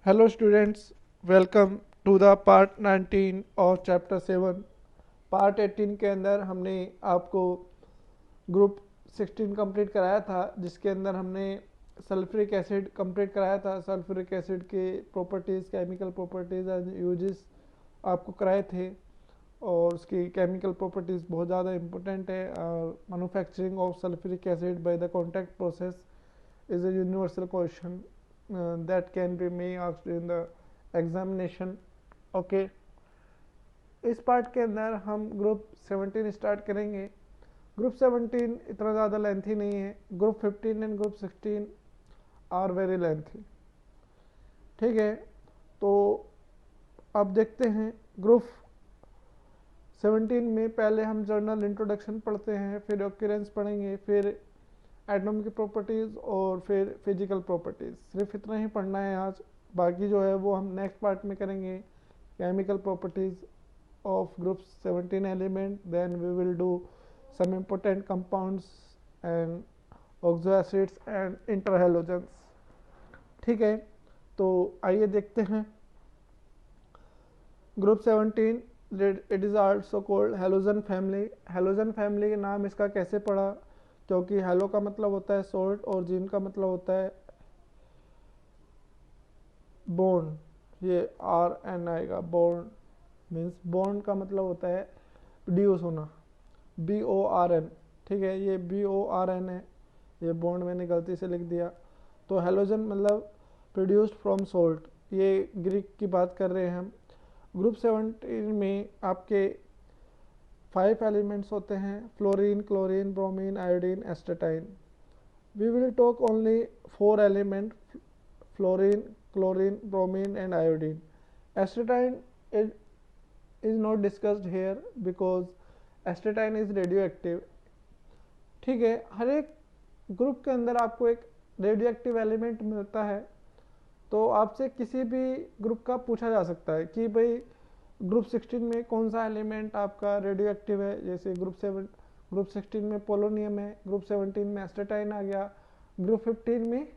Hello students, welcome to the part 19 और chapter 7। Part 18 के अंदर हमने आपको ग्रुप 16 कंप्लीट कराया था, जिसके अंदर हमने सल्फ्यूरिक एसिड कंप्लीट कराया था। सल्फ्यूरिक एसिड के properties, chemical properties and uses आपको कराए थे और उसकी केमिकल प्रॉपर्टीज़ बहुत ज़्यादा इंपॉर्टेंट है। Manufacturing of sulphuric acid by the contact process is a universal question that can be may asked in the examination. Okay, इस पार्ट के अंदर हम ग्रुप 17 स्टार्ट करेंगे। ग्रुप 17 इतना ज़्यादा लेंथी नहीं है। Group 15 and group 16 are very lengthy. ठीक है, तो अब देखते हैं ग्रुप 17 में पहले हम जर्नल इंट्रोडक्शन पढ़ते हैं, फिर ऑक्यूरेंस पढ़ेंगे, फिर एटम की प्रॉपर्टीज़ और फिर फिजिकल प्रॉपर्टीज़। सिर्फ इतना ही पढ़ना है आज, बाकी जो है वो हम नेक्स्ट पार्ट में करेंगे। Chemical properties of group 17 element, then we will do some important compounds and oxo acids and interhalogens. ठीक है, तो आइए देखते हैं। Group 17 it is also called halogen family. Halogen family का नाम इसका कैसे पड़ा? क्योंकि हेलो का मतलब होता है सोल्ट और जीन का मतलब होता है बॉन्ड। ये आर एन आएगा, बॉन्ड मीन्स बॉन्ड का मतलब होता है प्रोड्यूस होना, बी ओ आर एन। ठीक है, ये बी ओ आर एन है, ये बॉन्ड मैंने गलती से लिख दिया। तो हेलोजन मतलब प्रोड्यूस्ड फ्रॉम सोल्ट, ये ग्रीक की बात कर रहे हैं हम। ग्रुप 17 में आपके 5 एलिमेंट्स होते हैं: fluorine, chlorine, bromine, iodine, astatine. We will talk only 4 element: fluorine, chlorine, bromine and iodine. Astatine is not discussed here because astatine is radioactive. ठीक है, हर एक ग्रुप के अंदर आपको एक रेडियो एक्टिव एलिमेंट मिलता है, तो आपसे किसी भी ग्रुप का पूछा जा सकता है कि भाई ग्रुप 16 में कौन सा एलिमेंट आपका रेडियो एक्टिव है। जैसे ग्रुप 16 में पोलोनियम है, ग्रुप 17 में एस्टेटाइन आ गया, ग्रुप 15 में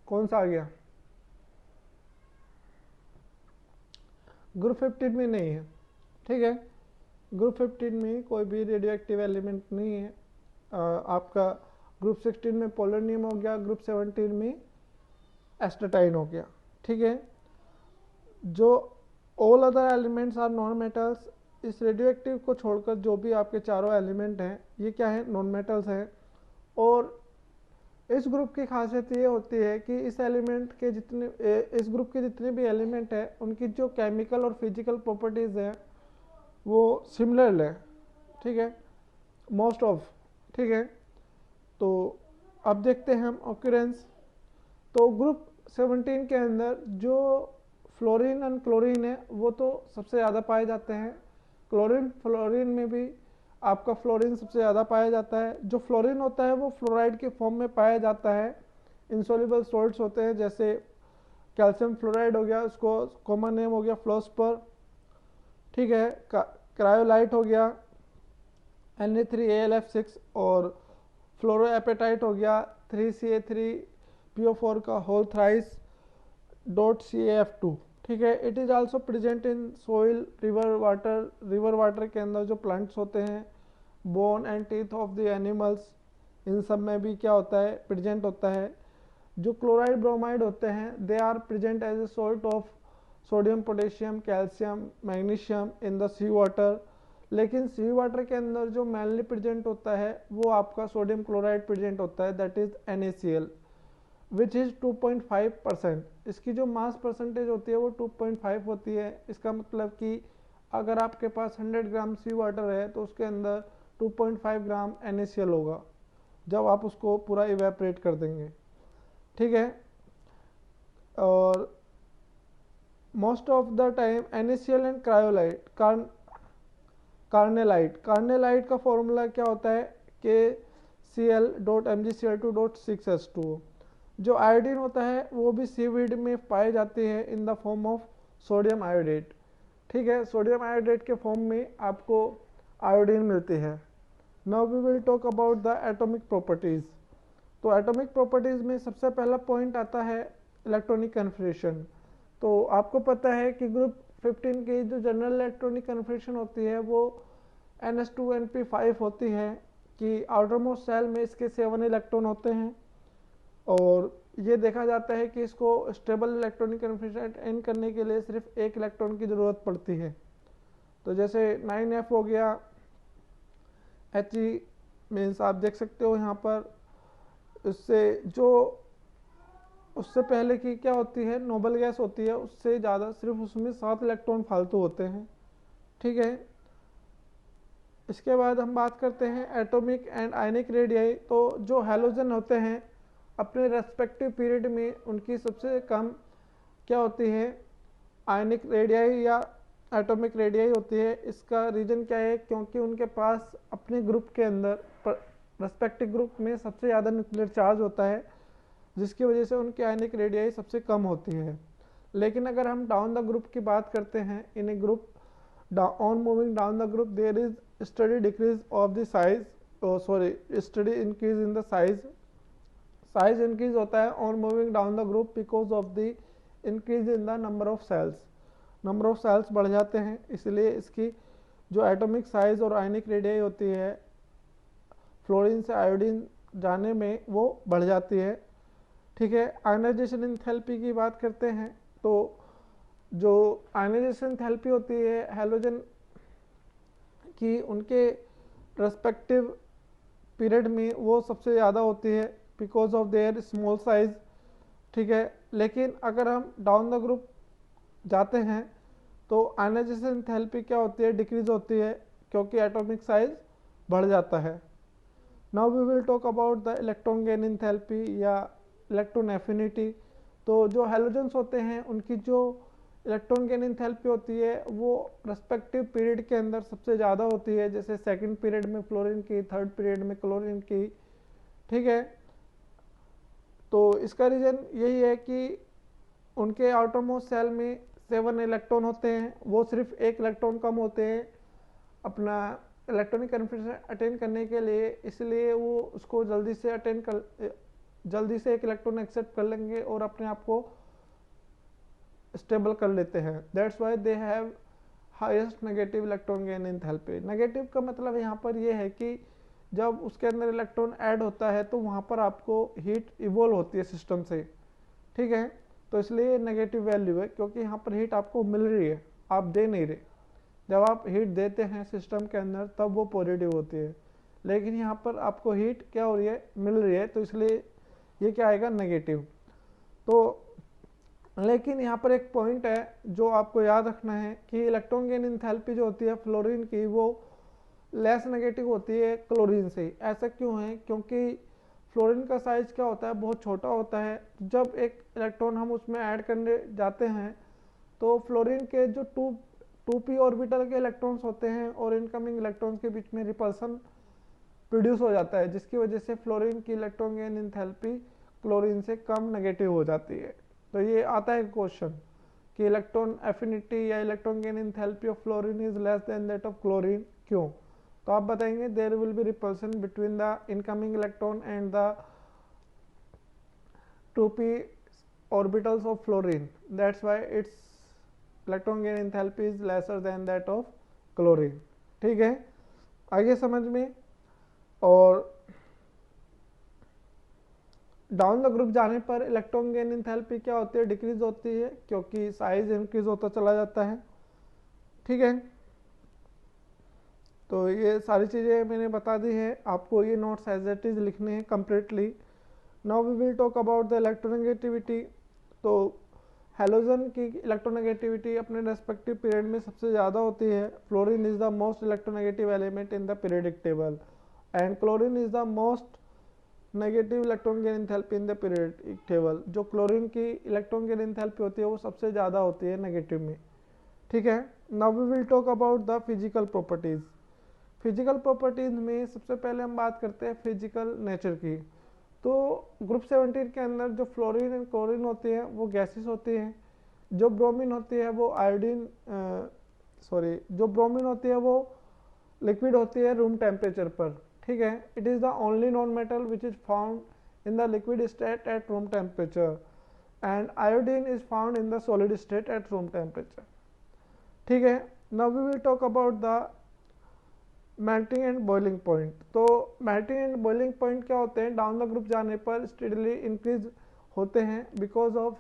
कौन सा आ गया? ग्रुप 15 में नहीं है। ठीक है, ग्रुप 15 में कोई भी रेडियो एक्टिव एलिमेंट नहीं है। आपका ग्रुप 16 में पोलोनियम हो गया, ग्रुप 17 में एस्टेटाइन हो गया। ठीक है, जो all other elements are non metals. इस रेडियो एक्टिव को छोड़कर जो भी आपके चारों एलिमेंट हैं, ये क्या है? नॉन मेटल्स हैं। और इस ग्रुप की खासियत ये होती है कि इस ग्रुप के जितने भी एलिमेंट हैं, उनकी जो केमिकल और फिजिकल प्रॉपर्टीज़ हैं वो सिमिलर है। ठीक है, मोस्ट ऑफ। ठीक है, तो अब देखते हैं हम ऑक्यूरेंस। तो ग्रुप 17 के अंदर जो फ्लोरीन एंड क्लोरीन है वो तो सबसे ज़्यादा पाए जाते हैं। फ्लोरीन में भी आपका फ्लोरीन सबसे ज़्यादा पाया जाता है। जो फ्लोरीन होता है वो फ्लोराइड के फॉर्म में पाया जाता है। इंसोल्यूबल सॉल्ट्स होते हैं, जैसे कैल्शियम फ्लोराइड हो गया, उसको कॉमन नेम हो गया फ्लोस्पर। ठीक है, क्रायोलाइट हो गया Na3AlF6, और फ्लोरोएपेटाइट हो गया 3Ca3PO4 का होल थ्राइस .CaF2। ठीक है, it is also present in soil, river water के अंदर जो प्लांट्स होते हैं, bone and teeth of the animals, इन सब में भी क्या होता है? प्रेजेंट होता है। जो क्लोराइड ब्रोमाइड होते हैं, they are present as a salt of sodium, potassium, calcium, magnesium in the sea water. लेकिन सी वाटर के अंदर जो मेनली प्रेजेंट होता है वो आपका सोडियम क्लोराइड प्रेजेंट होता है, that is NaCl, which is 2.5%। इसकी जो मास परसेंटेज होती है वो 2.5 होती है। इसका मतलब कि अगर आपके पास 100 ग्राम सी वाटर है तो उसके अंदर 2.5 ग्राम NaCl होगा जब आप उसको पूरा इवेपरेट कर देंगे। ठीक है, और most of the time NaCl and cryolite carnallite का फॉर्मूला क्या होता है? KCl.MgCl2.6H2O। जो आयोडीन होता है वो भी सीवीड में पाए जाते हैं in the form of sodium iodate. ठीक है, सोडियम आयोडेट के फॉर्म में आपको आयोडीन मिलती है। Now we will talk about the atomic properties. तो एटॉमिक प्रॉपर्टीज़ में सबसे पहला पॉइंट आता है इलेक्ट्रॉनिक कन्फिग्रेशन। तो आपको पता है कि ग्रुप 15 की जो जनरल इलेक्ट्रॉनिक कन्फिग्रेशन होती है वो NS2np5 होती है कि आउटर मोस्ट सेल में इसके 7 इलेक्ट्रॉन होते हैं, और ये देखा जाता है कि इसको स्टेबल इलेक्ट्रॉनिक कन्फिग्रेशन एंड करने के लिए सिर्फ एक इलेक्ट्रॉन की ज़रूरत पड़ती है। तो जैसे 9F हो गया, He मीन्स आप देख सकते हो यहाँ पर, उससे पहले की क्या होती है, नोबल गैस होती है, उससे ज़्यादा सिर्फ उसमें 7 इलेक्ट्रॉन फालतू होते हैं। ठीक है, इसके बाद हम बात करते हैं एटॉमिक एंड आयनिक रेडियाई। तो जो हैलोजन होते हैं अपने रेस्पेक्टिव पीरियड में उनकी सबसे कम क्या होती है, आयनिक रेडियाई या एटॉमिक रेडियाई होती है। इसका रीज़न क्या है, क्योंकि उनके पास अपने ग्रुप के अंदर रेस्पेक्टिव ग्रुप में सबसे ज़्यादा न्यूक्लियर चार्ज होता है, जिसकी वजह से उनकी आयनिक रेडियाई सबसे कम होती है। लेकिन अगर हम डाउन द ग्रुप की बात करते हैं, in a group on moving down the group there is steady decrease of the size, steady increase in the size increase होता है on moving down the group because of the increase in the number of shells बढ़ जाते हैं, इसलिए इसकी जो atomic size और ionic radii होती है फ्लोरीन से आयोडीन जाने में वो बढ़ जाती है। ठीक है, आयनाइजेशन एंथैल्पी की बात करते हैं। तो जो आयनाइजेशन एंथैल्पी होती है हैलोजन की, उनके रेस्पेक्टिव पीरियड में वो सबसे ज़्यादा होती है because of their small size. ठीक है, लेकिन अगर हम डाउन द ग्रुप जाते हैं तो आयनाइजेशन एंथैल्पी क्या होती है, डिक्रीज होती है, क्योंकि एटॉमिक साइज बढ़ जाता है। Now we will talk about the electron gain enthalpy या इलेक्ट्रॉन एफिनिटी। तो जो हैलोजेंस होते हैं उनकी जो इलेक्ट्रॉन गेन एंथैल्पी होती है वो रेस्पेक्टिव पीरियड के अंदर सबसे ज़्यादा होती है, जैसे सेकंड पीरियड में फ्लोरीन की, थर्ड पीरियड में क्लोरीन की। ठीक है, तो इसका रीज़न यही है कि उनके आउटर मोस्ट सेल में 7 इलेक्ट्रॉन होते हैं, वो सिर्फ एक इलेक्ट्रॉन कम होते हैं अपना इलेक्ट्रॉनिक कन्फिग्रेशन अटेन करने के लिए, इसलिए वो उसको जल्दी से एक इलेक्ट्रॉन एक्सेप्ट कर लेंगे और अपने आप को स्टेबल कर लेते हैं। That's why they have highest negative electron gain enthalpy. Negative का मतलब यहाँ पर ये है कि जब उसके अंदर इलेक्ट्रॉन ऐड होता है तो वहाँ पर आपको हीट इवोल्व होती है सिस्टम से। ठीक है, तो इसलिए नेगेटिव वैल्यू है, क्योंकि यहाँ पर हीट आपको मिल रही है, आप दे नहीं रहे। जब आप हीट देते हैं सिस्टम के अंदर तब वो पॉजिटिव होती है, लेकिन यहाँ पर आपको हीट क्या हो रही है, मिल रही है, तो इसलिए ये क्या आएगा, नेगेटिव। तो लेकिन यहाँ पर एक पॉइंट है जो आपको याद रखना है कि इलेक्ट्रॉन गेन एंथैल्पी जो होती है फ्लोरीन की वो लेस नेगेटिव होती है क्लोरीन से। ऐसा क्यों है, क्योंकि फ्लोरीन का साइज क्या होता है, बहुत छोटा होता है। जब एक इलेक्ट्रॉन हम उसमें ऐड करने जाते हैं तो फ्लोरीन के जो 2p ऑर्बिटल के इलेक्ट्रॉन्स होते हैं और इनकमिंग इलेक्ट्रॉन्स के बीच में रिपल्सन प्रोड्यूस हो जाता है, जिसकी वजह से फ्लोरीन की इलेक्ट्रॉन गेन एंथैल्पी क्लोरीन से कम नेगेटिव हो जाती है। तो ये आता है क्वेश्चन कि इलेक्ट्रॉन एफिनिटी या electron gain enthalpy of fluorine is less than that of chlorine, क्यों? तो आप बताएंगे there will be repulsion between the incoming electron and the 2p orbitals of fluorine, that's why its electron gain enthalpy is lesser than that of chlorine। ठीक है, आगे समझ में। और डाउन द ग्रुप जाने पर इलेक्ट्रॉन गेन एंथैल्पी क्या होती है, डिक्रीज होती है, क्योंकि साइज इंक्रीज होता चला जाता है। ठीक है, तो ये सारी चीज़ें मैंने बता दी है, आपको ये नोट्स एज इट इज लिखने हैं completely. Now we will talk about the electronegativity. तो हैलोजन की इलेक्ट्रोनेगेटिविटी अपने रेस्पेक्टिव पीरियड में सबसे ज़्यादा होती है। Fluorine is the most electronegative element in the periodic table and chlorine is the most negative electron gain enthalpy in the periodic table. जो chlorine की इलेक्ट्रॉन गेन एंथैल्पी होती है वो सबसे ज़्यादा होती है नेगेटिव में। ठीक है, now we will talk about the physical properties. Physical properties में सबसे पहले हम बात करते हैं फिजिकल नेचर की। तो ग्रुप 17 के अंदर जो फ्लोरीन एंड क्लोरीन होती है वो गैसेस होती हैं, जो ब्रोमीन होती है वो जो ब्रोमीन होती है वो लिक्विड होती है रूम टेम्परेचर पर। ठीक है, it is the only non metal which is found in the liquid state at room temperature. and iodine is found in the solid state at room temperature. ठीक है. Now we will talk about the melting and boiling point. तो melting and boiling point क्या होते हैं? Down the group जाने पर steadily increase होते हैं because of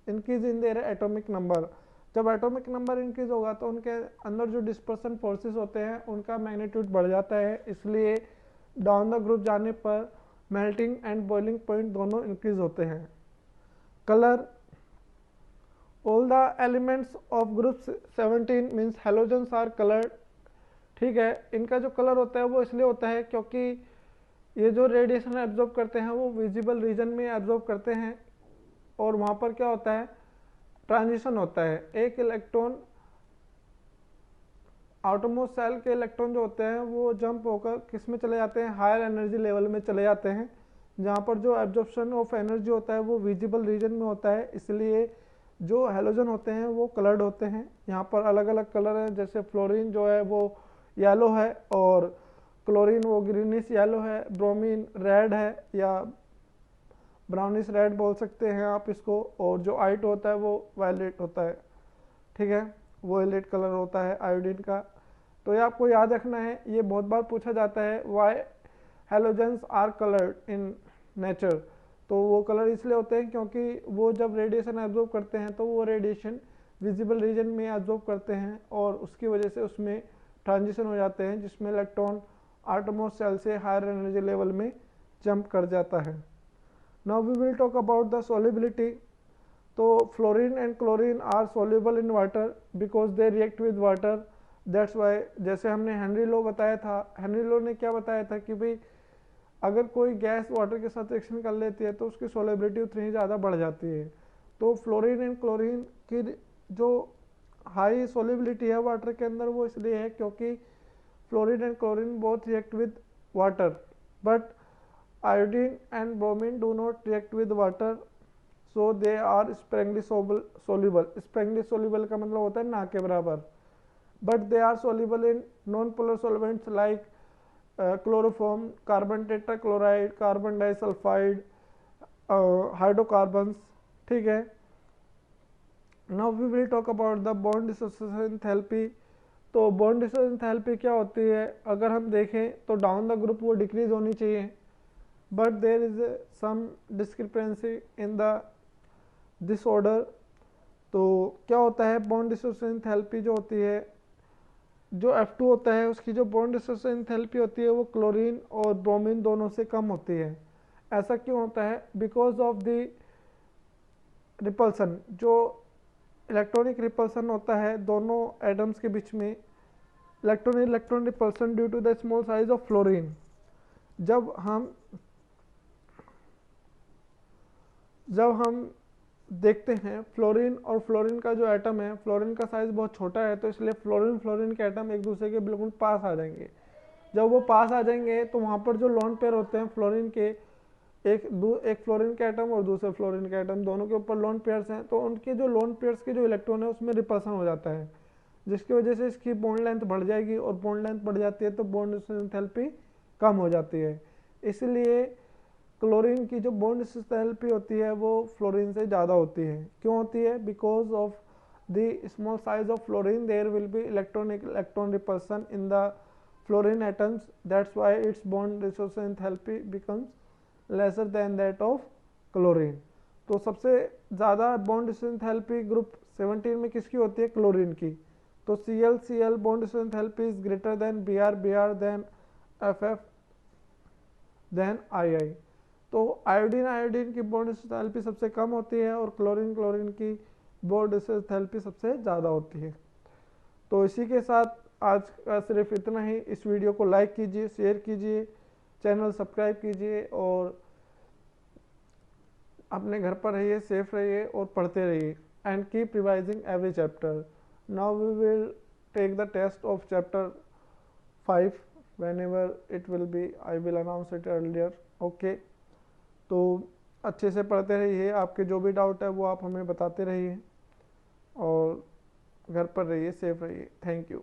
increase in their atomic number. जब एटॉमिक नंबर इंक्रीज होगा तो उनके अंदर जो डिस्पर्सन फोर्सेस होते हैं उनका मैग्नीट्यूड बढ़ जाता है, इसलिए डाउन द ग्रुप जाने पर मेल्टिंग एंड बॉइलिंग पॉइंट दोनों इंक्रीज होते हैं. Colour, all the elements of group 17 means halogens are coloured. ठीक है. इनका जो कलर होता है वो इसलिए होता है क्योंकि ये जो रेडिएशन एब्जॉर्ब करते हैं वो विजिबल रीजन में एब्जॉर्ब करते हैं और वहाँ पर क्या होता है, ट्रांजिशन होता है. एक इलेक्ट्रॉन, आउटरमोस्ट सेल के इलेक्ट्रॉन जो होते हैं वो जंप होकर किस में चले जाते हैं, हायर एनर्जी लेवल में चले जाते हैं, जहाँ पर जो एब्जॉर्प्शन ऑफ एनर्जी होता है वो विजिबल रीजन में होता है. इसलिए जो हेलोजन होते हैं वो कलर्ड होते हैं. यहाँ पर अलग अलग कलर हैं, जैसे फ्लोरीन जो है वो येलो है और क्लोरीन वो ग्रीनिश येलो है, ब्रोमीन रेड है या ब्राउनिश रेड बोल सकते हैं आप इसको, और जो आइट होता है वो वायलेट होता है. ठीक है, वायलेट कलर होता है आयोडीन का. तो ये आपको याद रखना है, ये बहुत बार पूछा जाता है why halogens are coloured in nature. तो वो कलर इसलिए होते हैं क्योंकि वो जब रेडिएशन एब्जॉर्ब करते हैं तो वो रेडिएशन विजिबल रीजन में एब्जॉर्ब करते हैं और उसकी वजह से उसमें ट्रांजिशन हो जाते हैं जिसमें इलेक्ट्रॉन आटोमोस्ट सेल से हायर एनर्जी लेवल में जंप कर जाता है. Now we will talk about the solubility. तो fluorine and chlorine are soluble in water because they react with water. That's why, जैसे हमने हेनरी लॉ बताया था, हेनरी लॉ ने क्या बताया था कि भाई अगर कोई गैस वाटर के साथ रिएक्शन कर लेती है तो उसकी सॉल्युबिलिटी उतनी ज़्यादा बढ़ जाती है. तो फ्लोरीन एंड क्लोरीन की जो हाई सॉल्युबिलिटी है वाटर के अंदर वो इसलिए है क्योंकि fluorine and chlorine both react with water, but iodine and bromine do not react with water, so they are sparingly soluble. sparingly soluble का मतलब होता है ना के बराबर. but they are soluble in non-polar solvents like chloroform, carbon tetrachloride, carbon disulfide, hydrocarbons. ठीक है. now we will talk about the bond dissociation enthalpy. तो बॉन्ड डिसोसिएशन एंथैल्पी क्या होती है, अगर हम देखें तो डाउन द ग्रुप वो डिक्रीज होनी चाहिए, but there is some discrepancy in the this order. तो क्या होता है, बॉन्ड डिसोसिएशन एंथैल्पी जो होती है, जो F2 होता है उसकी जो बॉन्ड डिसोसिएशन एंथैल्पी होती है वो क्लोरीन और ब्रोमीन दोनों से कम होती है. ऐसा क्यों होता है, बिकॉज ऑफ द रिपल्सन, जो इलेक्ट्रॉनिक रिपल्सन होता है दोनों एटम्स के बीच में, electron repulsion due to the small size of fluorine. जब हम देखते हैं फ्लोरीन और फ्लोरीन का जो एटम है, फ्लोरीन का साइज बहुत छोटा है तो इसलिए फ्लोरीन के एटम एक दूसरे के बिल्कुल पास आ जाएंगे. जब वो पास आ जाएंगे तो वहाँ पर जो लोन पेयर होते हैं फ्लोरीन के, एक फ्लोरीन के एटम और दूसरे फ्लोरीन के एटम, दोनों के ऊपर लोन पेयर्स हैं, तो उनके जो लोन पेयर्स के जो इलेक्ट्रॉन है उसमें रिपल्सन हो जाता है, जिसकी वजह से इसकी बॉन्ड लेंथ बढ़ जाएगी और बॉन्ड लेंथ बढ़ जाती है तो बॉन्ड एंथैल्पी कम हो जाती है. इसलिए क्लोरीन की जो बॉन्ड एंथैल्पी होती है वो फ्लोरीन से ज़्यादा होती है. क्यों होती है, because of the small size of fluorine there will be electron repulsion in the fluorine atoms. That's why its bond dissociation enthalpy becomes lesser than that of chlorine. तो सबसे ज़्यादा बॉन्ड डिसोसिएशन एंथैल्पी ग्रुप 17 में किसकी होती है, chlorine की. तो Cl bond dissociation enthalpy is greater than Br than Ff than II. तो आयोडीन की बॉन्ड डिसोसिएशन एंथैल्पी सबसे कम होती है और क्लोरीन की बॉन्ड डिसोसिएशन एंथैल्पी सबसे ज़्यादा होती है. तो इसी के साथ आज का सिर्फ इतना ही. इस वीडियो को लाइक कीजिए, शेयर कीजिए, चैनल सब्सक्राइब कीजिए और अपने घर पर रहिए, सेफ रहिए और पढ़ते रहिए. And keep revising every chapter. Now we will take the test of chapter 5 whenever it will be. I will announce it earlier. Okay. तो अच्छे से पढ़ते रहिए, आपके जो भी डाउट है वो आप हमें बताते रहिए और घर पर रहिए, सेफ रहिए. Thank you.